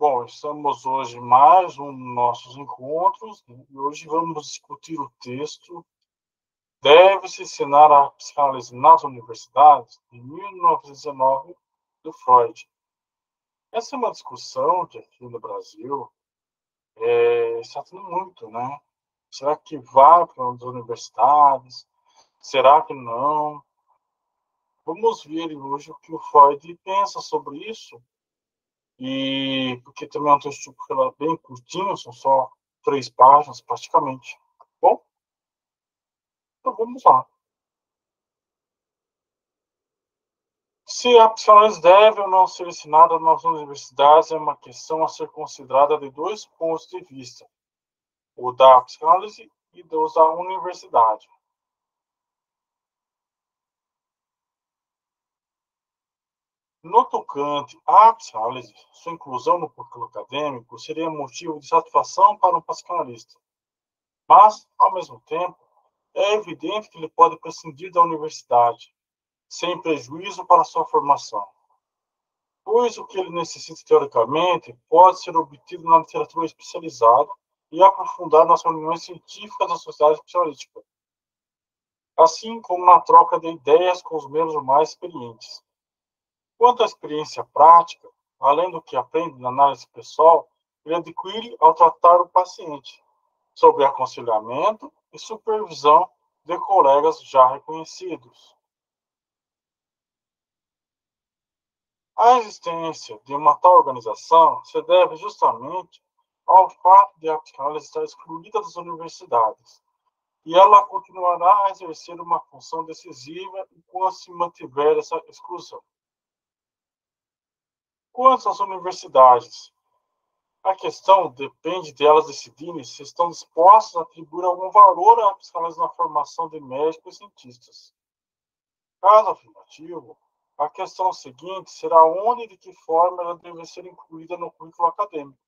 Bom, estamos hoje mais um dos nossos encontros e hoje vamos discutir o texto Deve-se ensinar a psicanálise nas universidades, de 1919, do Freud. Essa é uma discussão que aqui no Brasil está tendo muito, né? Será que vai para as universidades? Será que não? Vamos ver hoje o que o Freud pensa sobre isso. E porque também é um texto bem curtinho, são só 3 páginas praticamente. Bom, então vamos lá. Se a psicanálise deve ou não ser ensinada nas universidades é uma questão a ser considerada de 2 pontos de vista: o da psicanálise e dos da universidade. No tocante à psicanálise, sua inclusão no currículo acadêmico seria motivo de satisfação para um psicanalista. Mas, ao mesmo tempo, é evidente que ele pode prescindir da universidade, sem prejuízo para sua formação, pois o que ele necessita teoricamente pode ser obtido na literatura especializada e aprofundado nas reuniões científicas da sociedade especialística, assim como na troca de ideias com os membros mais experientes. Quanto à experiência prática, além do que aprende na análise pessoal, ele adquire ao tratar o paciente, sob aconselhamento e supervisão de colegas já reconhecidos. A existência de uma tal organização se deve justamente ao fato de a psicanálise estar excluída das universidades, e ela continuará a exercer uma função decisiva enquanto se mantiver essa exclusão. Quanto às universidades, a questão depende de elas decidirem se estão dispostas a atribuir algum valor à psicanálise na formação de médicos e cientistas. Caso afirmativo, a questão seguinte será onde e de que forma ela deve ser incluída no currículo acadêmico.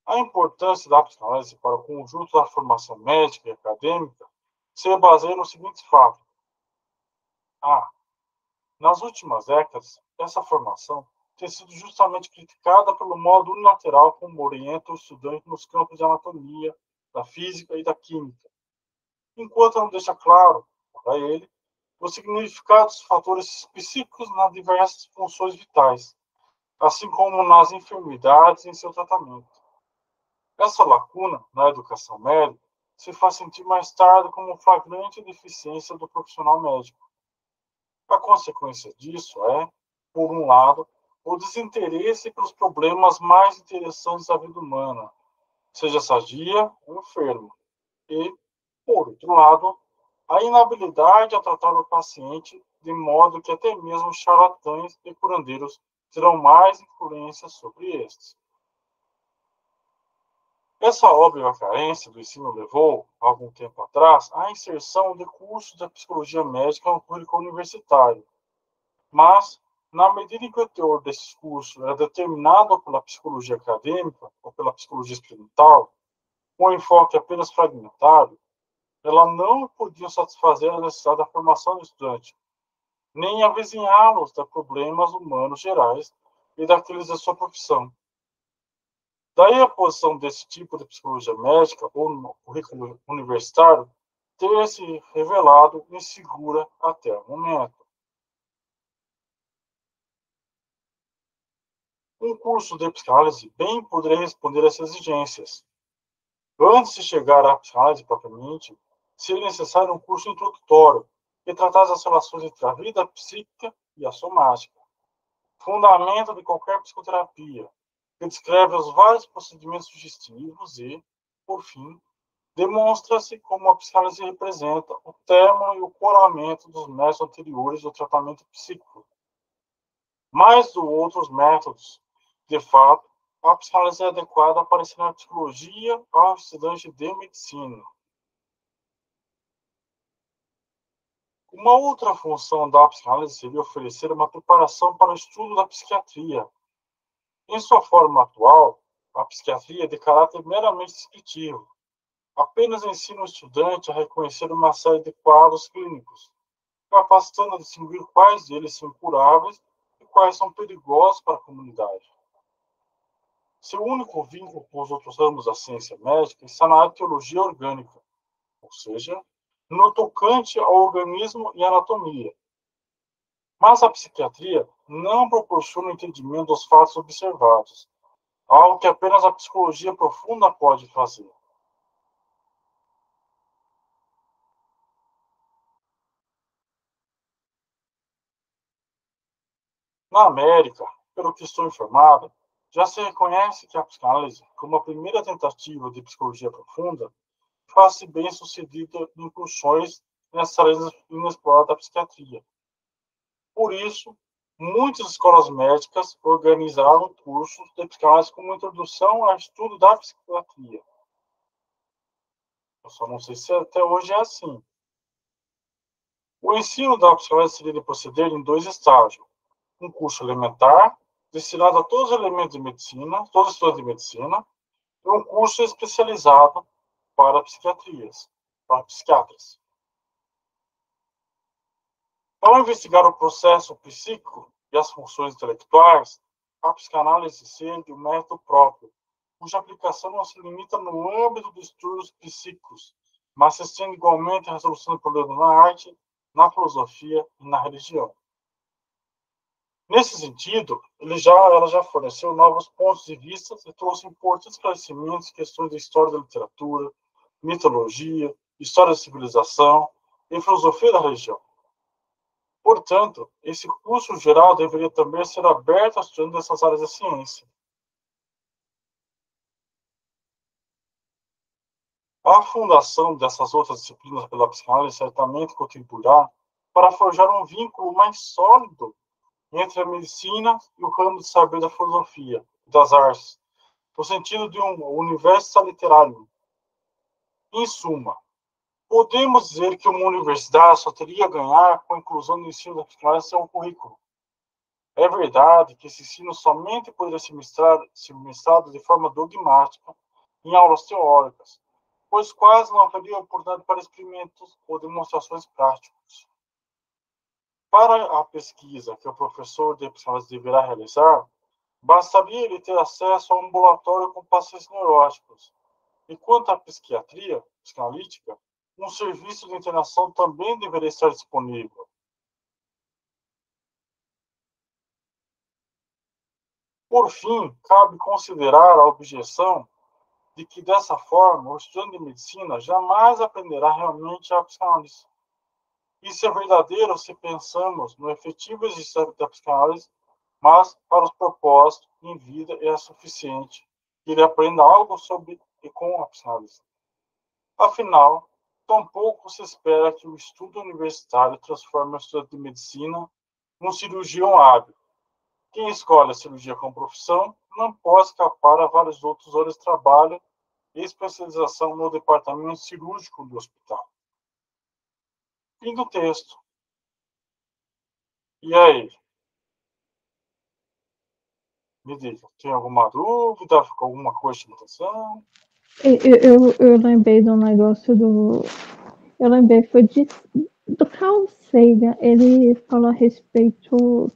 A importância da psicanálise para o conjunto da formação médica e acadêmica se baseia nos seguintes fatos. A. Nas últimas décadas, essa formação tem sido justamente criticada pelo modo unilateral como orienta o estudante nos campos de anatomia, da física e da química, enquanto não deixa claro para ele o significado dos fatores psíquicos nas diversas funções vitais, assim como nas enfermidades e em seu tratamento. Essa lacuna na educação médica se faz sentir mais tarde como flagrante deficiência do profissional médico. A consequência disso é, por um lado, o desinteresse pelos problemas mais interessantes da vida humana, seja sadia ou enfermo, e, por outro lado, a inabilidade a tratar o paciente de modo que até mesmo charlatães e curandeiros terão mais influência sobre estes. Essa óbvia carência do ensino levou, algum tempo atrás, à inserção de cursos de psicologia médica no currículo universitário. Mas, na medida em que o teor desses cursos era determinado pela psicologia acadêmica ou pela psicologia experimental, com um enfoque apenas fragmentário, ela não podia satisfazer a necessidade da formação do estudante, nem avizinhá-los de problemas humanos gerais e daqueles da sua profissão. Daí a posição desse tipo de psicologia médica, ou no currículo universitário, ter se revelado insegura até o momento. Um curso de psicanálise bem poderia responder a essas exigências. Antes de chegar à psicanálise propriamente, seria necessário um curso introdutório que tratasse as relações entre a vida psíquica e a somática, fundamento de qualquer psicoterapia, que descreve os vários procedimentos sugestivos e, por fim, demonstra-se como a psicanálise representa o término e o coroamento dos métodos anteriores do tratamento psíquico. Mais do outros métodos, de fato, a psicanálise é adequada para ensinar psicologia ao estudante de medicina. Uma outra função da psicanálise seria oferecer uma preparação para o estudo da psiquiatria. Em sua forma atual, a psiquiatria é de caráter meramente descritivo. Apenas ensina o estudante a reconhecer uma série de quadros clínicos, capacitando a distinguir quais deles são curáveis e quais são perigosos para a comunidade. Seu único vínculo com os outros ramos da ciência médica está na etiologia orgânica, ou seja, no tocante ao organismo e anatomia. Mas a psiquiatria não proporciona o entendimento dos fatos observados, algo que apenas a psicologia profunda pode fazer. Na América, pelo que estou informado, já se reconhece que a psicanálise, como a primeira tentativa de psicologia profunda, faz-se bem-sucedida em incursões nessa área inexplorada da psiquiatria. Por isso, muitas escolas médicas organizaram cursos de psicanálise como introdução ao estudo da psiquiatria. Eu só não sei se até hoje é assim. O ensino da psicanálise seria de proceder em dois estágios. Um curso elementar, destinado a todos os elementos de medicina, todos os estudantes de medicina, e um curso especializado para psiquiatrias, para psiquiatras. Ao investigar o processo psíquico e as funções intelectuais, a psicanálise segue um método próprio, cuja aplicação não se limita no âmbito dos estudos psíquicos, mas se estende igualmente à resolução de problemas na arte, na filosofia e na religião. Nesse sentido, ela já forneceu novos pontos de vista e trouxe importantes esclarecimentos em questões de história da literatura, mitologia, história da civilização e filosofia da religião. Portanto, esse curso geral deveria também ser aberto a estudantes dessas áreas da ciência. A fundação dessas outras disciplinas pela psicanálise certamente contribuirá para forjar um vínculo mais sólido entre a medicina e o ramo de saber da filosofia e das artes, no sentido de um universo literário. Em suma, podemos dizer que uma universidade só teria a ganhar com a inclusão do ensino da psicanálise em seu currículo. É verdade que esse ensino somente poderia ser ministrado de forma dogmática em aulas teóricas, pois quase não haveria oportunidade para experimentos ou demonstrações práticas. Para a pesquisa que o professor de psicanálise deverá realizar, bastaria ele ter acesso a um ambulatório com pacientes neuróticos. E quanto à psiquiatria psicanalítica, um serviço de internação também deveria estar disponível. Por fim, cabe considerar a objeção de que, dessa forma, o estudante de medicina jamais aprenderá realmente a psicanálise. Isso é verdadeiro se pensamos no efetivo exercício da psicanálise, mas para os propósitos em vida é suficiente que ele aprenda algo sobre e com a psicanálise. Afinal, tampouco se espera que o estudo universitário transforme o estudante de medicina num cirurgião hábil. Quem escolhe a cirurgia como profissão não pode escapar a vários outros anos de trabalho e especialização no departamento cirúrgico do hospital. Fim do texto. E aí? Me diga, tem alguma dúvida? Ficou alguma coisa de atenção? Eu lembrei de um negócio do. Eu lembrei, foi do Carl Sagan. Ele falou a respeito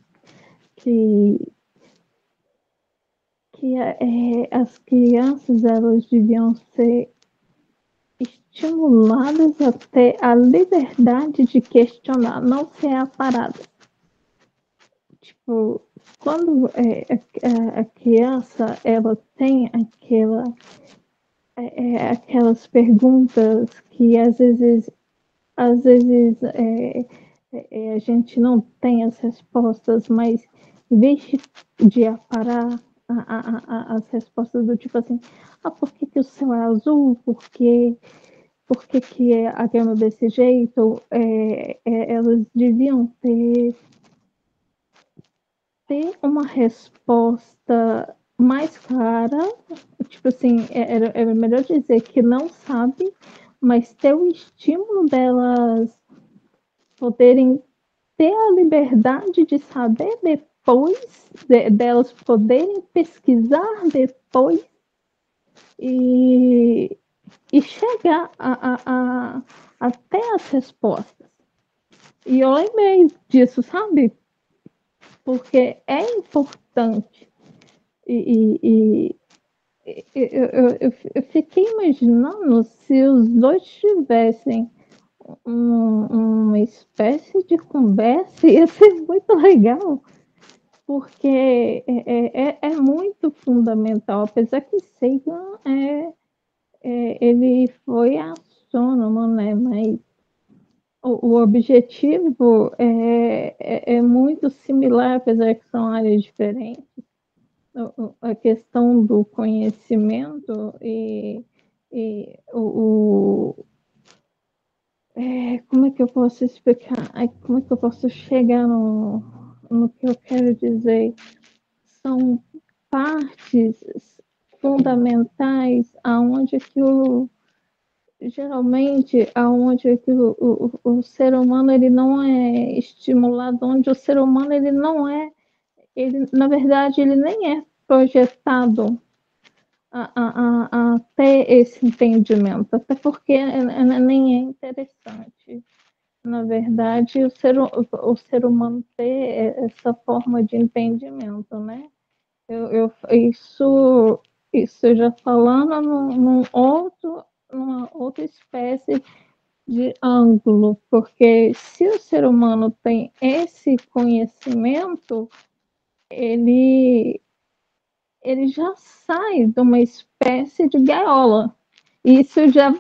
que, as crianças elas deviam ser estimuladas a ter a liberdade de questionar, não ser aparada. Tipo, quando a criança ela tem aquelas perguntas que às vezes a gente não tem as respostas, mas em vez de aparar as respostas do tipo assim, por que o céu é azul? Por que a grama desse jeito? Elas deviam ter uma resposta mais clara, tipo assim, era melhor dizer que não sabe, mas ter o estímulo delas poderem ter a liberdade de saber depois, delas poderem pesquisar depois e, e chegar até as respostas. E eu lembrei disso, sabe? Porque é importante. E eu fiquei imaginando se os dois tivessem uma espécie de conversa, ia ser muito legal, porque é muito fundamental, apesar que Sagan ele foi astrônomo, né? Mas o objetivo é muito similar, apesar que são áreas diferentes. A questão do conhecimento e como é que eu posso explicar? Como é que eu posso chegar no que eu quero dizer? São partes fundamentais aonde que geralmente aonde que o ser humano ele não é estimulado, onde o ser humano ele não é, ele na verdade ele nem é projetado a ter esse entendimento, até porque nem é interessante. Na verdade, o ser humano ter essa forma de entendimento, né? Isso já falando numa outra espécie de ângulo, porque se o ser humano tem esse conhecimento, ele, ele já sai de uma espécie de gaiola. Isso já,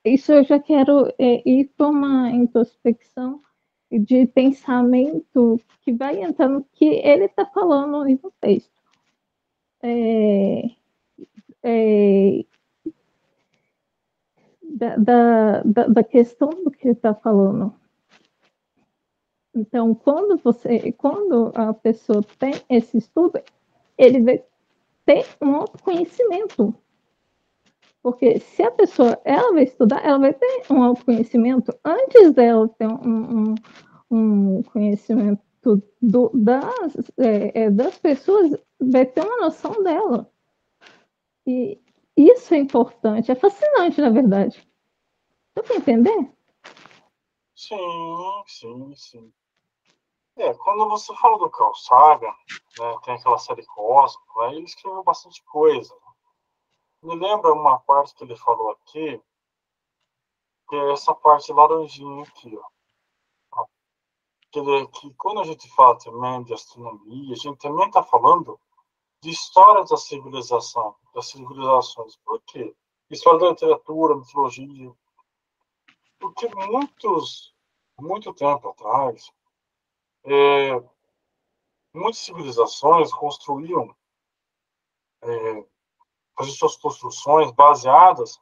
isso eu já quero ir para uma introspecção de pensamento que vai entrar no que ele está falando aí no texto. É, da questão do que ele está falando. Então, quando a pessoa tem esse estudo, ele vai ter um autoconhecimento. Porque se a pessoa ela vai estudar, ela vai ter um autoconhecimento antes dela ter um conhecimento das pessoas, vai ter uma noção dela. E isso é importante, é fascinante, na verdade. Dá para entender? Sim, sim, sim. Quando você fala do Carl Sagan, né, tem aquela série Cosmos, né, ele escreveu bastante coisa. Me lembra uma parte que ele falou aqui, que é essa parte laranjinha aqui, ó. Que quando a gente fala também de astronomia, a gente também está falando de história da civilização, das civilizações. Por quê? História da literatura, mitologia. Porque muito tempo atrás, é, muitas civilizações construíam, faziam suas construções baseadas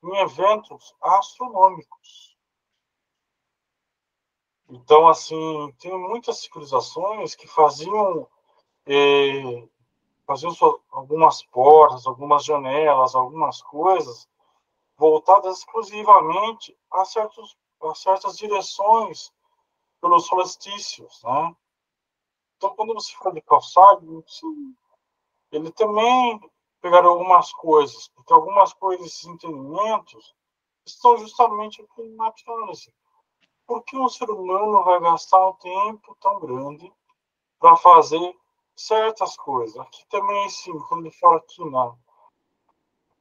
em eventos astronômicos. Então, assim, tem muitas civilizações que faziam algumas portas, algumas janelas, algumas coisas voltadas exclusivamente a certas direções pelos solstícios, né? Então, quando você fala de calçado, ele também pegaram algumas coisas, porque algumas coisas, esses entendimentos, estão justamente aqui na análise. Por que um ser humano vai gastar um tempo tão grande para fazer certas coisas? Aqui também, sim, quando ele fala aqui,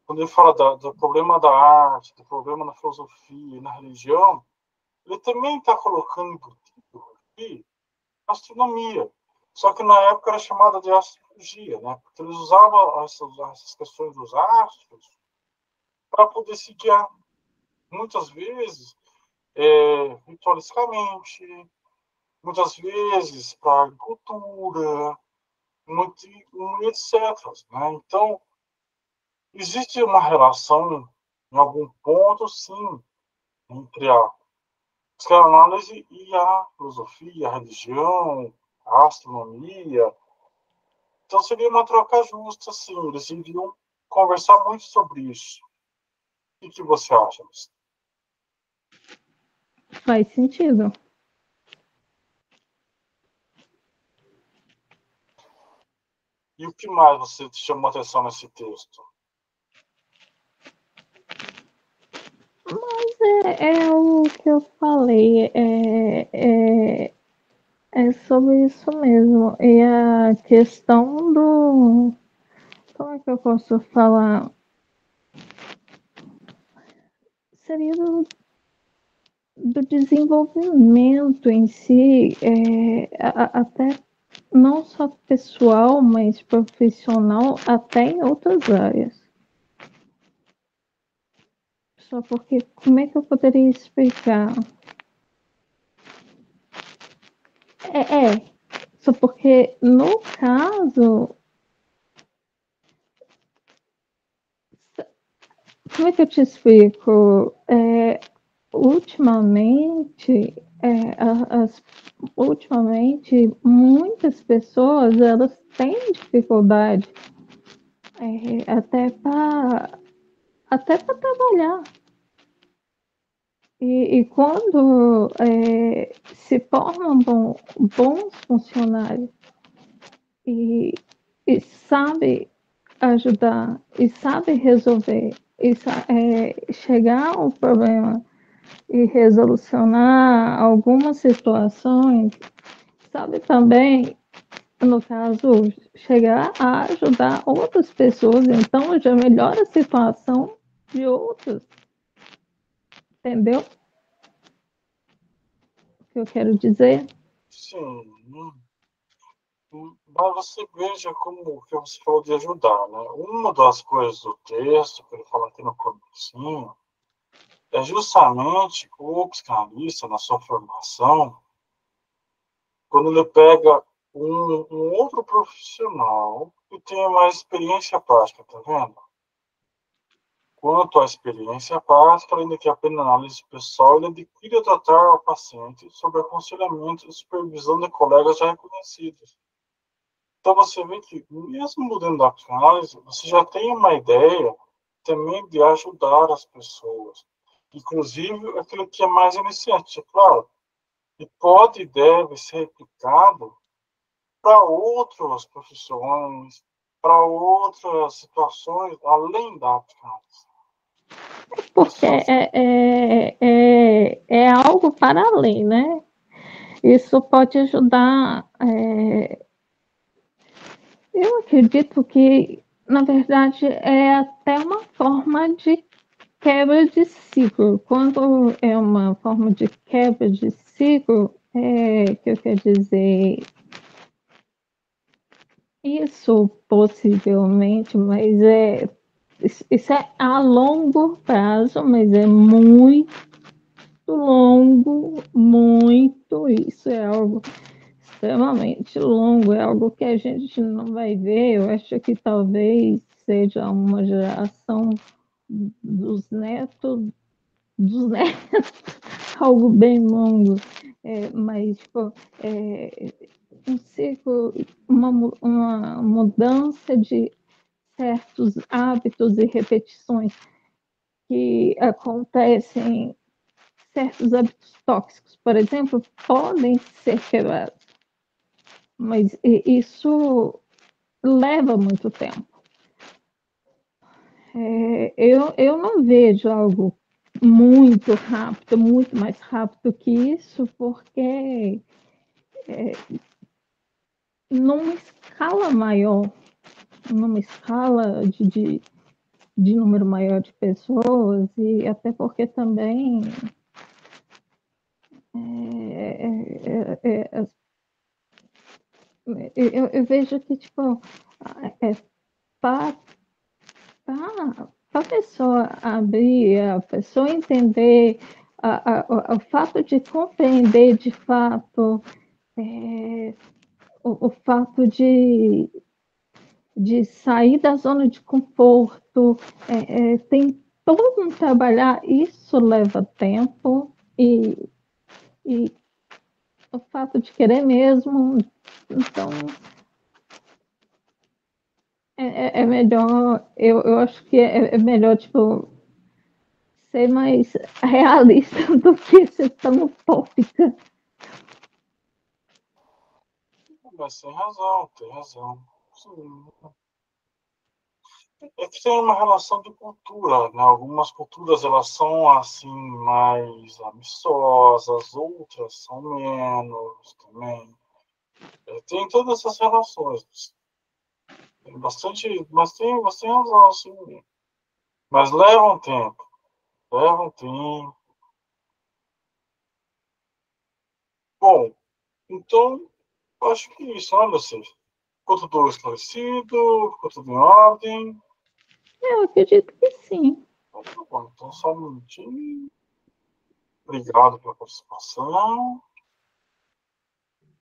quando ele fala do problema da arte, do problema na filosofia e na religião, ele também está colocando embutido aqui astronomia. Só que na época era chamada de astrologia, né? Porque eles usavam essas questões dos astros para poder se guiar, muitas vezes, ritualisticamente, muitas vezes para agricultura, muito, etc. Né? Então, existe uma relação, em algum ponto, sim, entre a psicanálise e a filosofia, a religião, a astronomia. Então seria uma troca justa, sim. Eles iriam conversar muito sobre isso. O que você acha? Faz sentido. E o que mais você te chamou a atenção nesse texto? Mas é o que eu falei, é sobre isso mesmo. E a questão Como é que eu posso falar? Seria do desenvolvimento em si, até não só pessoal, mas profissional, até em outras áreas. Só porque, como é que eu poderia explicar? Só porque, no caso, como é que eu te explico? Ultimamente, ultimamente, muitas pessoas elas têm dificuldade até para trabalhar. E quando se formam bons funcionários e, e sabe ajudar, e sabe resolver, e chegar ao problema e resolucionar algumas situações, sabe também, no caso, chegar a ajudar outras pessoas, então já melhora a situação de outros, entendeu o que eu quero dizer? Sim. Mas você veja como que você falou de ajudar, né? Uma das coisas do texto, que ele fala aqui no comecinho, é justamente o psicanalista, na sua formação, quando ele pega um outro profissional que tenha mais experiência prática, tá vendo? Quanto à experiência prática, ainda que apenas análise pessoal, ele adquire tratar ao paciente sobre aconselhamento e supervisão de colegas já reconhecidos. Então você vê que, mesmo mudando da psicanálise, você já tem uma ideia também de ajudar as pessoas. Inclusive aquilo que é mais iniciante, é claro. E pode e deve ser replicado para outras profissões, para outras situações, além da psicanálise. Porque é algo para além, né? Isso pode ajudar. Eu acredito que, na verdade, é até uma forma de quebra de ciclo. Quando é uma forma de quebra de ciclo, que eu quero dizer, isso possivelmente, mas isso é a longo prazo, mas é muito longo, muito, isso é algo extremamente longo, é algo que a gente não vai ver. Eu acho que talvez seja uma geração dos netos, algo bem longo, mas tipo, um ciclo, uma mudança de certos hábitos e repetições que acontecem, certos hábitos tóxicos, por exemplo, podem ser quebrados, mas isso leva muito tempo. Eu não vejo algo muito rápido, muito mais rápido que isso, porque numa escala maior, numa escala de número maior de pessoas, e até porque também eu vejo que, tipo, para a pessoa abrir, a pessoa entender, o fato de compreender de fato, o fato de sair da zona de conforto, tem todo um trabalhar, isso leva tempo, e o fato de querer mesmo, então é melhor, eu acho que é melhor, tipo, ser mais realista do que ser tão utópica. Mas tem razão, tem razão. Sim. É que tem uma relação de cultura, né? Algumas culturas elas são assim mais amistosas, outras são menos também. Tem todas essas relações. Tem bastante, mas tem razão, sim. Mas leva um tempo. Leva um tempo. Bom, então, acho que é isso, né, vocês? Ficou tudo esclarecido? Ficou tudo em ordem? Eu acredito que sim. Então, tá bom. Então, só um minutinho. Obrigado pela participação.